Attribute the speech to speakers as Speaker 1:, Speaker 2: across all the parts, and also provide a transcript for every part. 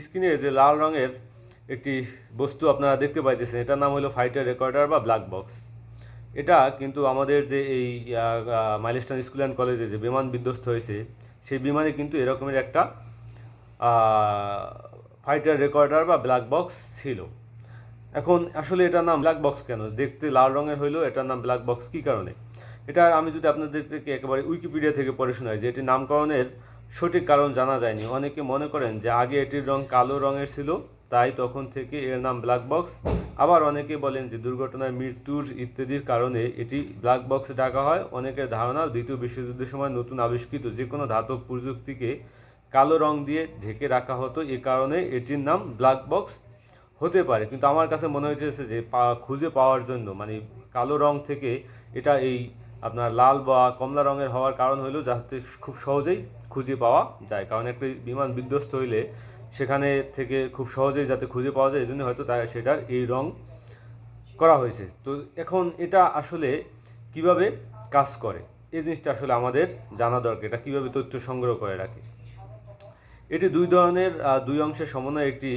Speaker 1: স্ক্রিনে যে লাল রঙের একটি বস্তু আপনারা দেখতে পাইতেছেন, এটার নাম হলো ফাইটার রেকর্ডার বা ব্ল্যাক বক্স। এটা কিন্তু আমাদের যে এই মাইলস্টোন স্কুল অ্যান্ড কলেজে যে বিমান বিধ্বস্ত হয়েছে, সেই বিমানে কিন্তু এরকমের একটা ফাইটার রেকর্ডার বা ব্ল্যাক বক্স ছিল। এখন আসলে এটার নাম ব্ল্যাক বক্স কেন? দেখতে লাল রঙের হইলেও এটার নাম ব্ল্যাক বক্স কী কারণে? এটা আমি যদি আপনাদের থেকে একেবারে উইকিপিডিয়া থেকে পড়ে শোনাই যে এটির নামকরণের সঠিক কারণ জানা যায়নি। অনেকে মনে করেন যে আগে এটির রং কালো রঙের ছিল, তাই তখন থেকে এর নাম ব্ল্যাক বক্স। আবার অনেকে বলেন যে দুর্ঘটনায় মৃত্যুর ইত্যাদির কারণে এটি ব্ল্যাক বক্স ডাকা হয়। অনেকের ধারণা দ্বিতীয় বিশ্বযুদ্ধের সময় নতুন আবিষ্কৃত যে কোনো ধাতব প্রযুক্তিকে কালো রং দিয়ে ঢেকে রাখা হতো, এ কারণে এটির নাম ব্ল্যাক বক্স হতে পারে। কিন্তু আমার কাছে মনে হয়েছে যে খুঁজে পাওয়ার জন্য, মানে কালো রং থেকে এটা এই আপনার লাল বা কমলা রঙের হওয়ার কারণ হলো যাতে খুব সহজেই খুঁজে পাওয়া যায়। কারণ একটা বিমান বিধ্বস্ত হইলে সেখানে থেকে খুব সহজেই যাতে খুঁজে পাওয়া যায়, এই জন্য হয়তো তাই সেটার এই রং করা হয়েছে। তো এখন এটা আসলে কিভাবে কাজ করে, এই জিনিসটা আসলে আমাদের জানা দরকার। এটা কীভাবে তথ্য সংগ্রহ করে রাখে। এটি দুই ধরনের দুই অংশের সমন্বয়ে একটি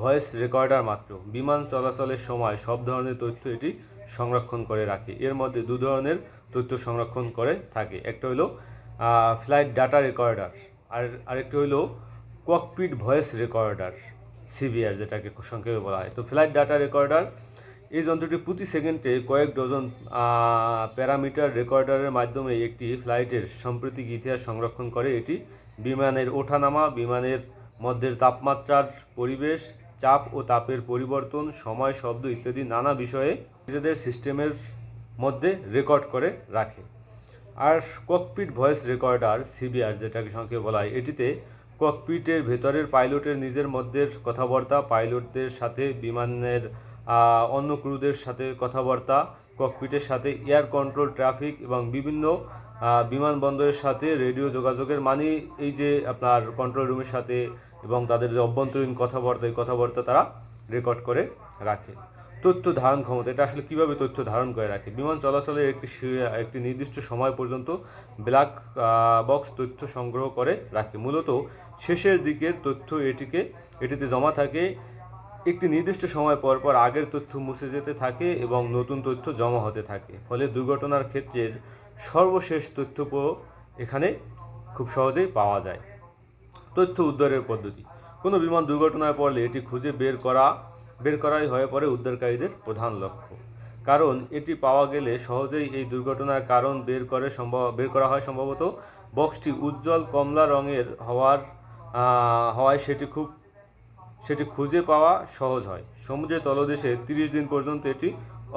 Speaker 1: ভয়েস রেকর্ডার মাত্র। বিমান চলাচলের সময় সব ধরনের তথ্য এটি সংরক্ষণ করে রাখে। এর মধ্যে দু ধরনের তথ্য সংরক্ষণ করে থাকে। একটা হলো ফ্লাইট ডাটা রেকর্ডার, আরেকটি হলো ককপিট ভয়েস রেকর্ডার, সিভিআর যেটাকে সংক্ষেপে বলা হয়। তো ফ্লাইট ডাটা রেকর্ডার এই যন্ত্রটি প্রতি সেকেন্ডে কয়েক ডজন প্যারামিটার রেকর্ডারের মাধ্যমে একটি ফ্লাইটের সাম্প্রতিক ইতিহাস সংরক্ষণ করে। এটি বিমানের ওঠানামা, বিমানের মধ্যের তাপমাত্রার পরিবেশ, চাপ ও তাপের পরিবর্তন, সময়, শব্দ ইত্যাদি নানা বিষয়ে নিজেদের সিস্টেমের মধ্যে রেকর্ড করে রাখে। আর ককপিট ভয়েস রেকর্ডার, সিবিআর যেটাকে সংক্ষেপে বলা হয়, এটিতে ককপিটের ভেতরের পাইলটের নিজের মধ্যে কথাবার্তা, পাইলটদের সাথে বিমানের অন্য ক্রুদের সাথে কথাবার্তা, ককপিটের সাথে এয়ার কন্ট্রোল, ট্রাফিক এবং বিভিন্ন বিমানবন্দরের সাথে রেডিও যোগাযোগের, মানে এই যে আপনার কন্ট্রোল রুমের সাথে এবং তাদের যে অভ্যন্তরীণ কথাবার্তা, এই কথাবার্তা তারা রেকর্ড করে রাখে। তথ্য ধারণ ক্ষমতা, এটা আসলে কীভাবে তথ্য ধারণ করে রাখে? বিমান চলাচলের একটি নির্দিষ্ট সময় পর্যন্ত ব্ল্যাক বক্স তথ্য সংগ্রহ করে রাখে। মূলত শেষের দিকের তথ্য এটিতে জমা থাকে। একটি নির্দিষ্ট সময় পর পর আগের তথ্য মুছে যেতে থাকে এবং নতুন তথ্য জমা হতে থাকে। ফলে দুর্ঘটনার ক্ষেত্রের সর্বশেষ তথ্য এখানে খুব সহজেই পাওয়া যায়। তথ্য উদ্ধারের পদ্ধতি। কোনো বিমান দুর্ঘটনায় পড়লে এটি খুঁজে বের করাই হয়ে পড়ে উদ্ধারকারীদের প্রধান লক্ষ্য। কারণ এটি পাওয়া গেলে সহজেই এই দুর্ঘটনার কারণ বের করা হয়। সম্ভবত বক্সটি উজ্জ্বল কমলা রঙের হওয়ায় সেটি খুঁজে পাওয়া সহজ হয়। সমুদ্রের তলদেশে 30 দিন পর্যন্ত এটি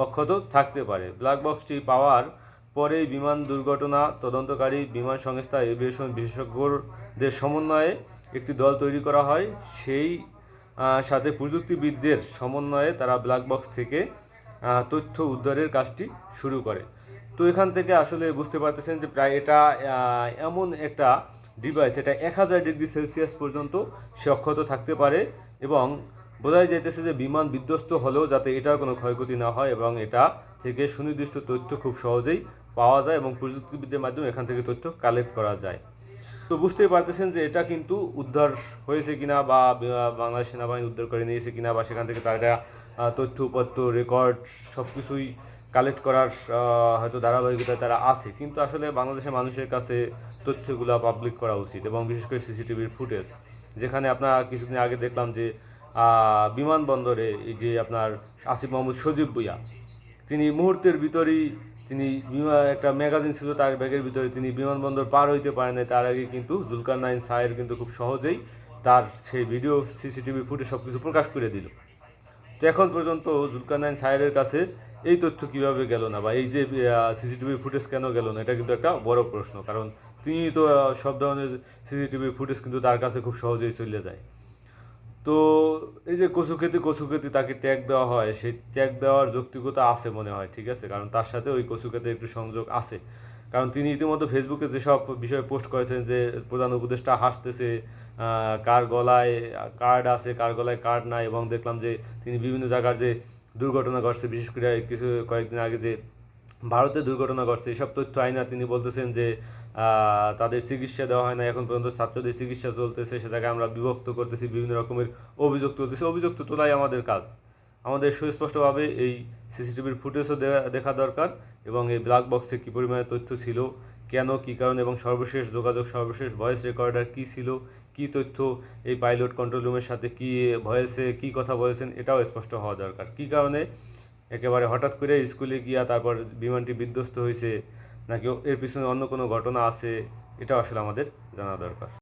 Speaker 1: অক্ষত থাকতে পারে। ব্ল্যাক বক্সটি পাওয়ার পরেই বিমান দুর্ঘটনা তদন্তকারী বিমান সংস্থা এভিয়েশন বিশেষজ্ঞদের সমন্বয়ে একটি দল তৈরি করা হয়। সেই সাথে প্রযুক্তিবিদদের সমন্বয়ে তারা ব্ল্যাক বক্স থেকে তথ্য উদ্ধারের কাজটি শুরু করে। তো এখান থেকে আসলে বুঝতে পারতেছেন যে প্রায় এটা এমন একটা ডিভাইস, এটা 1000 ডিগ্রি সেলসিয়াস পর্যন্ত সে অক্ষত থাকতে পারে এবং বোঝাই যাইতেছে যে বিমান বিধ্বস্ত হলেও যাতে এটার কোনো ক্ষয়ক্ষতি না হয় এবং এটা থেকে সুনির্দিষ্ট তথ্য খুব সহজেই পাওয়া যায় এবং প্রযুক্তিবিদ্যার মাধ্যমে এখান থেকে তথ্য কালেক্ট করা যায়। তো বুঝতেই পারতেছেন যে এটা কিন্তু উদ্ধার হয়েছে কিনা বা বাংলাদেশ সেনাবাহিনী উদ্ধার করে নিয়েছে কিনা, বা সেখান থেকে তারা তথ্য উপাত্ত রেকর্ড সব কিছুই কালেক্ট করার হয়তো ধারাবাহিকতায় তারা আছে। কিন্তু আসলে বাংলাদেশের মানুষের কাছে তথ্যগুলো পাবলিক করা উচিত এবং বিশেষ করে সিসিটিভির ফুটেজ, যেখানে আপনার কিছুদিন আগে দেখলাম যে বিমানবন্দরে এই যে আপনার আসিফ মাহমুদ সজীব ভুঁইয়া, তিনি মুহূর্তের ভিতরেই একটা ম্যাগাজিন ছিল তার ব্যাগের ভিতরে, তিনি বিমানবন্দর পার হইতে পারেন নাই, তার আগে কিন্তু জুলকারনাইন সাহের কিন্তু খুব সহজেই তার সেই ভিডিও সিসিটিভি ফুটেজ সব কিছু প্রকাশ করে দিল। তো এখন পর্যন্ত জুলকারনাইন সাহেরের কাছে এই তথ্য কিভাবে গেল না, বা এই যে সিসিটিভি ফুটেজ কেন গেল না, এটা কিন্তু একটা বড় প্রশ্ন। কারণ তিনি তো সব ধরনের সিসিটিভি ফুটেজ কিন্তু তার কাছে খুব সহজেই চলে যায়। তো এই যে কচুক্ষেতি তাকে ট্যাগ দেওয়া হয়, সেই ট্যাগ দেওয়ার যৌক্তিকতা আছে মনে হয়, ঠিক আছে, কারণ তার সাথে ওই কচুক্ষেতে একটু সংযোগ আছে। কারণ তিনি ইতিমধ্যে ফেসবুকে যেসব বিষয়ে পোস্ট করেছেন যে প্রধান উপদেষ্টা হাসতেছে, কার গলায় কার্ড আছে, কার গলায় কার্ড নাই, এবং দেখলাম যে তিনি বিভিন্ন জায়গার যে দুর্ঘটনা ঘটছে, বিশেষ করে কয়েকদিন আগে যে ভারতে দুর্ঘটনা ঘটছে, এসব তথ্য আইনা তিনি বলতেছেন যে তাদের চিকিৎসা দেওয়া হয় না, এখন পর্যন্ত ছাত্রদের চিকিৎসা চলতেছে, সে জায়গায় আমরা বিভক্ত করতেছি, বিভিন্ন রকমের অভিযোগ তুলতেছি। অভিযোগ তো তোলাই আমাদের কাজ। আমাদের সুস্পষ্টভাবে এই সিসিটিভির ফুটেজও দেখা দরকার, এবং এই ব্ল্যাক বক্সে কী পরিমাণে তথ্য ছিল, কেন, কী কারণ, এবং সর্বশেষ যোগাযোগ, সর্বশেষ ভয়েস রেকর্ডার কী ছিল, কী তথ্য এই পাইলট কন্ট্রোল রুমের সাথে কী ভয়েসে কী কথা বলেছেন, এটাও স্পষ্ট হওয়া দরকার। কী কারণে একেবারে হঠাৎ করে স্কুলে গিয়া তারপর বিমানটি বিধ্বস্ত হয়েছে, নাকি এর পিছনে অন্য কোনো ঘটনা আছে, এটা আসলে আমাদের জানা দরকার।